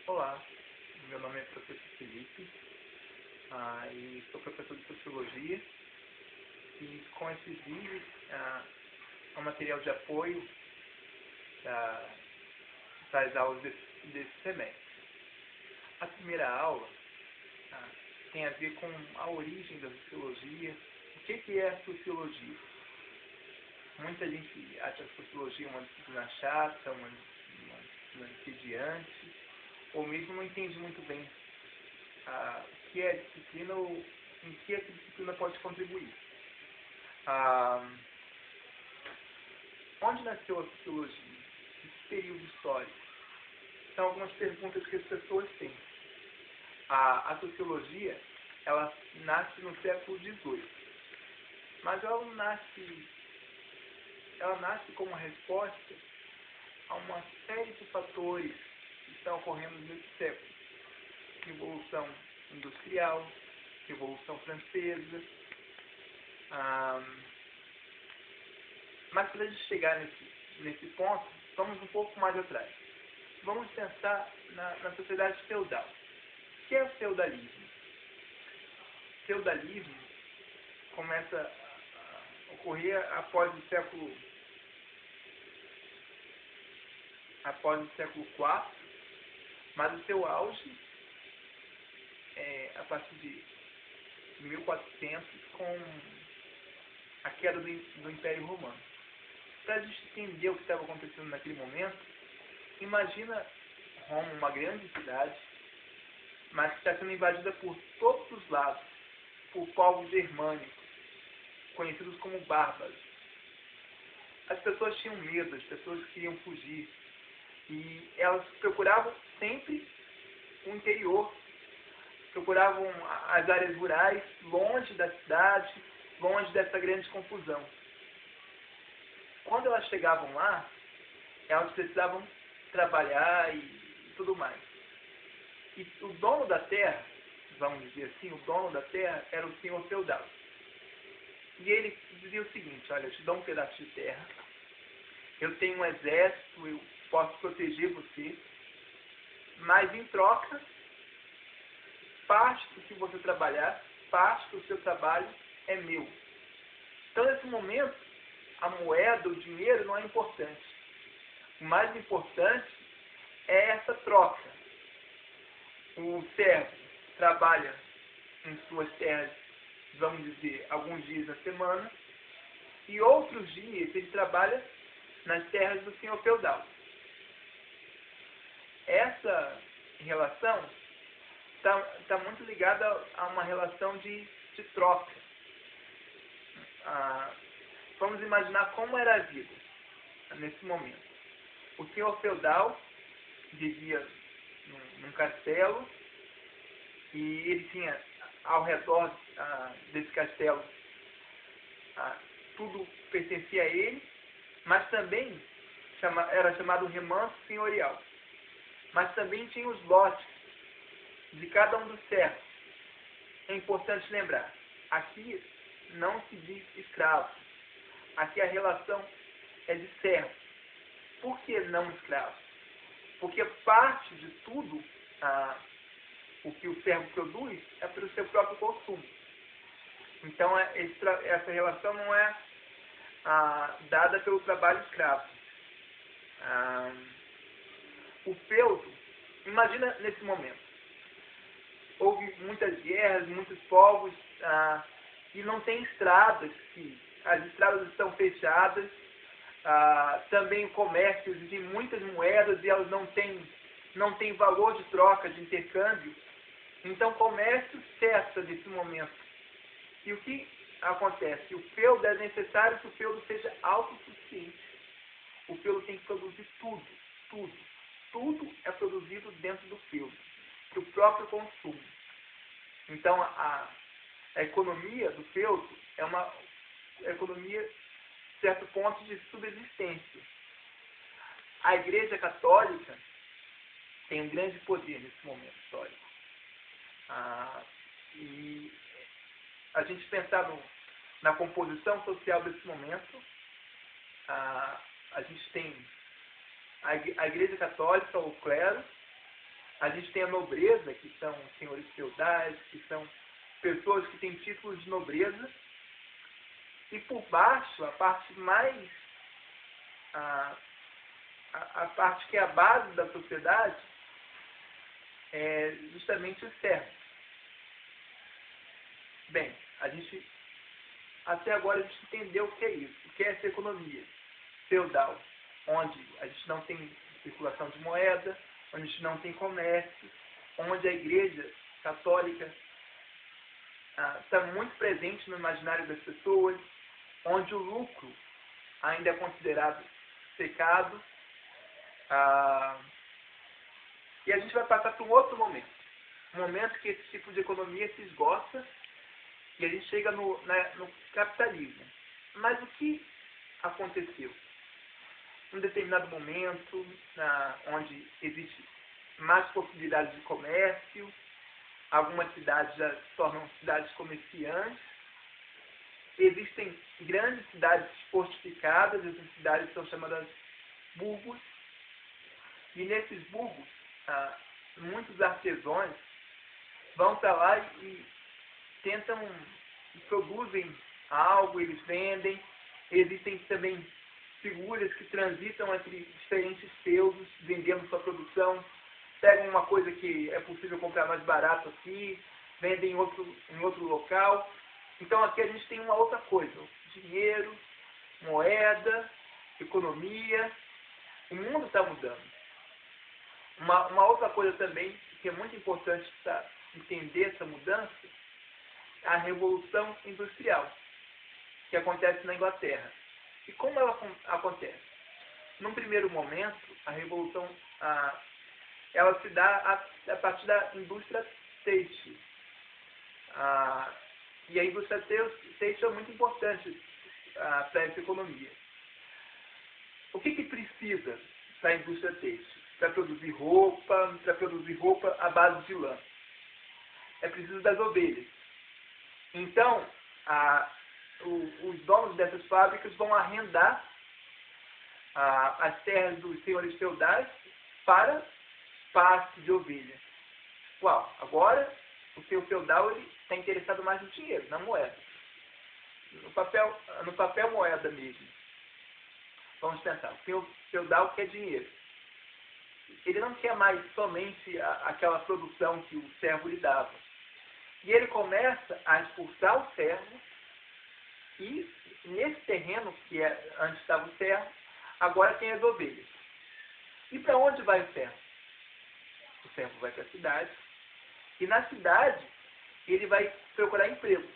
Olá, meu nome é professor Felipe e sou professor de Sociologia e com esses vídeos é um material de apoio das aulas desse semestre. A primeira aula tem a ver com a origem da Sociologia. O que é a Sociologia? Muita gente acha a Sociologia uma disciplina chata, uma disciplina entediante, ou mesmo não entende muito bem o que é a disciplina ou em que essa disciplina pode contribuir. Onde nasceu a Sociologia? Em que período histórico? São algumas perguntas que as pessoas têm. A Sociologia, ela nasce no século XVIII, mas ela nasce como resposta a uma série de fatores que estão ocorrendo nesse século. Revolução Industrial, Revolução Francesa. Mas para a gente chegar nesse ponto, vamos um pouco mais atrás. Vamos pensar na sociedade feudal. O que é o feudalismo? O feudalismo começa a ocorrer após o século IV, mas o seu auge é a partir de 1400, com a queda do Império Romano. Para a gente entender o que estava acontecendo naquele momento, imagina Roma, uma grande cidade, mas que está sendo invadida por todos os lados, por povos germânicos, conhecidos como bárbaros. As pessoas tinham medo, as pessoas queriam fugir, e elas procuravam sempre o interior, procuravam as áreas rurais, longe da cidade, longe dessa grande confusão. Quando elas chegavam lá, elas precisavam trabalhar e tudo mais. E o dono da terra, vamos dizer assim, o dono da terra era o senhor feudal. E ele dizia o seguinte: olha, eu te dou um pedaço de terra, eu tenho um exército, eu posso proteger você, mas em troca, parte do que você trabalhar, parte do seu trabalho é meu. Então, nesse momento, a moeda, o dinheiro não é importante. O mais importante é essa troca. O servo trabalha em suas terras, vamos dizer, alguns dias na semana, e outros dias ele trabalha nas terras do senhor feudal. Essa relação está muito ligada a uma relação de troca. Vamos imaginar como era a vida nesse momento. O senhor feudal vivia num castelo e ele tinha ao redor desse castelo tudo pertencia a ele, mas também era chamado remanso senhorial. Mas também tinha os lotes de cada um dos servos. É importante lembrar, aqui não se diz escravo. Aqui a relação é de servo. Por que não escravo? Porque parte de tudo o que o servo produz é para o seu próprio consumo. Então essa relação não é dada pelo trabalho escravo. O feudo, imagina nesse momento, houve muitas guerras, muitos povos, e não tem estradas, as estradas estão fechadas, também o comércio, existem muitas moedas e elas não têm valor de troca, de intercâmbio. Então o comércio cessa nesse momento. E o que acontece? O feudo, é necessário que o feudo seja autossuficiente. O feudo tem que produzir tudo. Tudo é produzido dentro do feudo, para o próprio consumo. Então, a economia do feudo é uma economia, certo ponto, de subsistência. A Igreja Católica tem um grande poder nesse momento histórico. E a gente pensar na composição social desse momento, a gente tem a Igreja Católica, o clero, A gente tem a nobreza, que são senhores feudais, que são pessoas que têm títulos de nobreza. E por baixo, a parte mais... a parte que é a base da sociedade é justamente os servos. Bem, até agora a gente entendeu o que é isso, o que é essa economia feudal, onde a gente não tem circulação de moeda, onde a gente não tem comércio, onde a Igreja Católica está muito presente no imaginário das pessoas, onde o lucro ainda é considerado pecado. E a gente vai passar para um outro momento. Um momento que esse tipo de economia se esgota e a gente chega no capitalismo. Mas o que aconteceu? Em um determinado momento, onde existe mais possibilidades de comércio, algumas cidades já se tornam cidades comerciantes, existem grandes cidades fortificadas, essas cidades são chamadas burgos, e nesses burgos, muitos artesãos vão para lá e tentam, produzem algo, eles vendem. Existem também figuras que transitam entre diferentes feudos, vendendo sua produção, pegam uma coisa que é possível comprar mais barato aqui, vendem em outro local. Então aqui a gente tem uma outra coisa: dinheiro, moeda, economia. O mundo está mudando. Uma outra coisa também que é muito importante para entender essa mudança é a Revolução Industrial, que acontece na Inglaterra. E como ela acontece? Num primeiro momento, a Revolução ela se dá a partir da indústria têxtil. E a indústria têxtil é muito importante para essa economia. O que precisa para a indústria têxtil? Para produzir roupa à base de lã. É preciso das ovelhas. Então, os donos dessas fábricas vão arrendar as terras dos senhores feudais para pasto de ovelha. Uau, agora o senhor feudal está interessado mais no dinheiro, na moeda. No papel moeda mesmo. Vamos pensar, o senhor feudal quer dinheiro. Ele não quer mais somente aquela produção que o servo lhe dava. E ele começa a expulsar o servo, e nesse terreno, que antes estava o servo, agora tem as ovelhas. E para onde vai o servo? O servo vai para a cidade, e na cidade ele vai procurar emprego.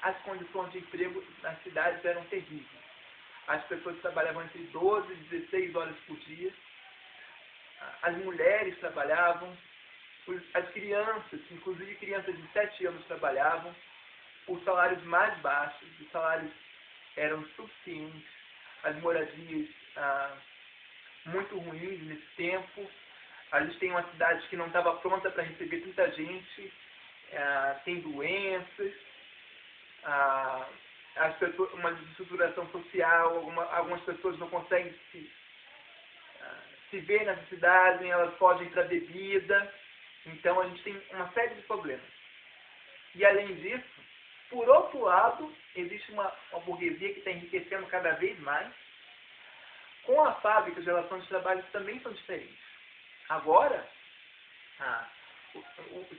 As condições de emprego nas cidades eram terríveis. As pessoas trabalhavam entre 12 e 16 horas por dia. As mulheres trabalhavam, as crianças, inclusive crianças de 7 anos trabalhavam, por salários mais baixos, os salários eram suficientes, as moradias muito ruins nesse tempo. A gente tem uma cidade que não estava pronta para receber tanta gente, tem doenças, uma desestruturação social, algumas pessoas não conseguem se ver nessa cidade, elas fogem para a bebida. Então a gente tem uma série de problemas. E além disso, por outro lado, existe uma burguesia que está enriquecendo cada vez mais. Com a fábrica, as relações de trabalho também são diferentes. Agora,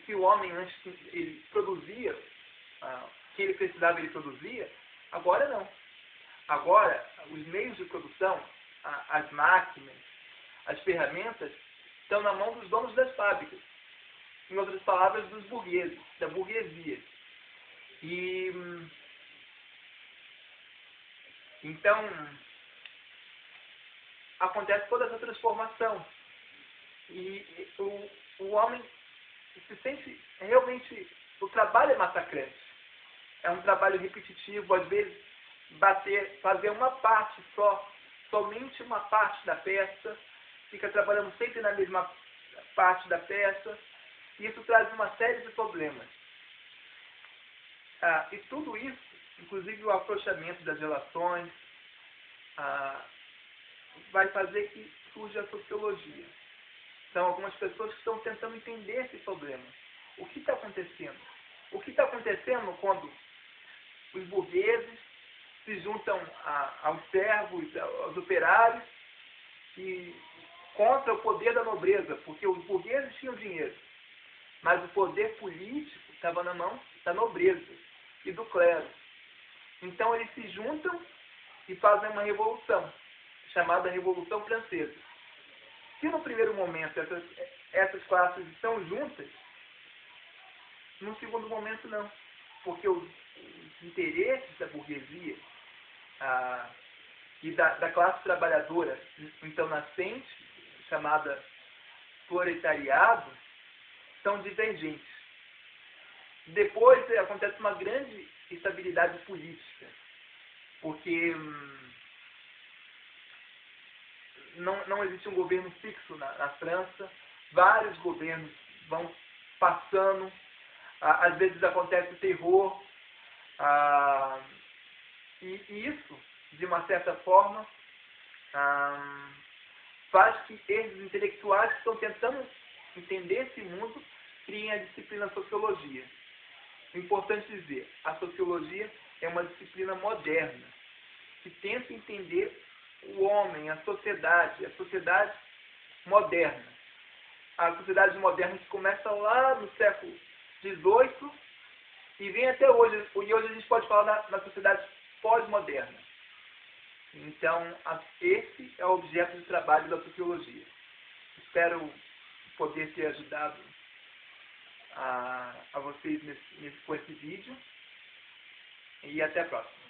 se o homem antes ele produzia, o que ele precisava ele produzia, agora não. Agora, os meios de produção, as máquinas, as ferramentas, estão na mão dos donos das fábricas. Em outras palavras, dos burgueses, da burguesia. E então acontece toda essa transformação. E o homem se sente realmente... O trabalho é massacrante. É um trabalho repetitivo, às vezes fazer uma parte só, somente uma parte da peça, fica trabalhando sempre na mesma parte da peça, e isso traz uma série de problemas. E tudo isso, inclusive o afrouxamento das relações, vai fazer que surja a sociologia. São algumas pessoas que estão tentando entender esse problema. O que está acontecendo? O que está acontecendo quando os burgueses se juntam aos servos, aos operários, e contra o poder da nobreza, porque os burgueses tinham dinheiro, mas o poder político estava na mão da nobreza e do clero. Então eles se juntam e fazem uma revolução, chamada Revolução Francesa. Se no primeiro momento essas classes estão juntas, no segundo momento não, porque os interesses da burguesia e da classe trabalhadora, então nascente, chamada proletariado, são divergentes. Depois acontece uma grande instabilidade política, porque não existe um governo fixo na França, vários governos vão passando, às vezes acontece o terror, e isso, de uma certa forma, faz que esses intelectuais que estão tentando entender esse mundo criem a disciplina sociologia. É importante dizer, a sociologia é uma disciplina moderna, que tenta entender o homem, a sociedade moderna. A sociedade moderna que começa lá no século XVIII e vem até hoje. E hoje a gente pode falar na sociedade pós-moderna. Então, esse é o objeto de trabalho da sociologia. Espero poder ter ajudado a vocês com esse vídeo. E até a próxima.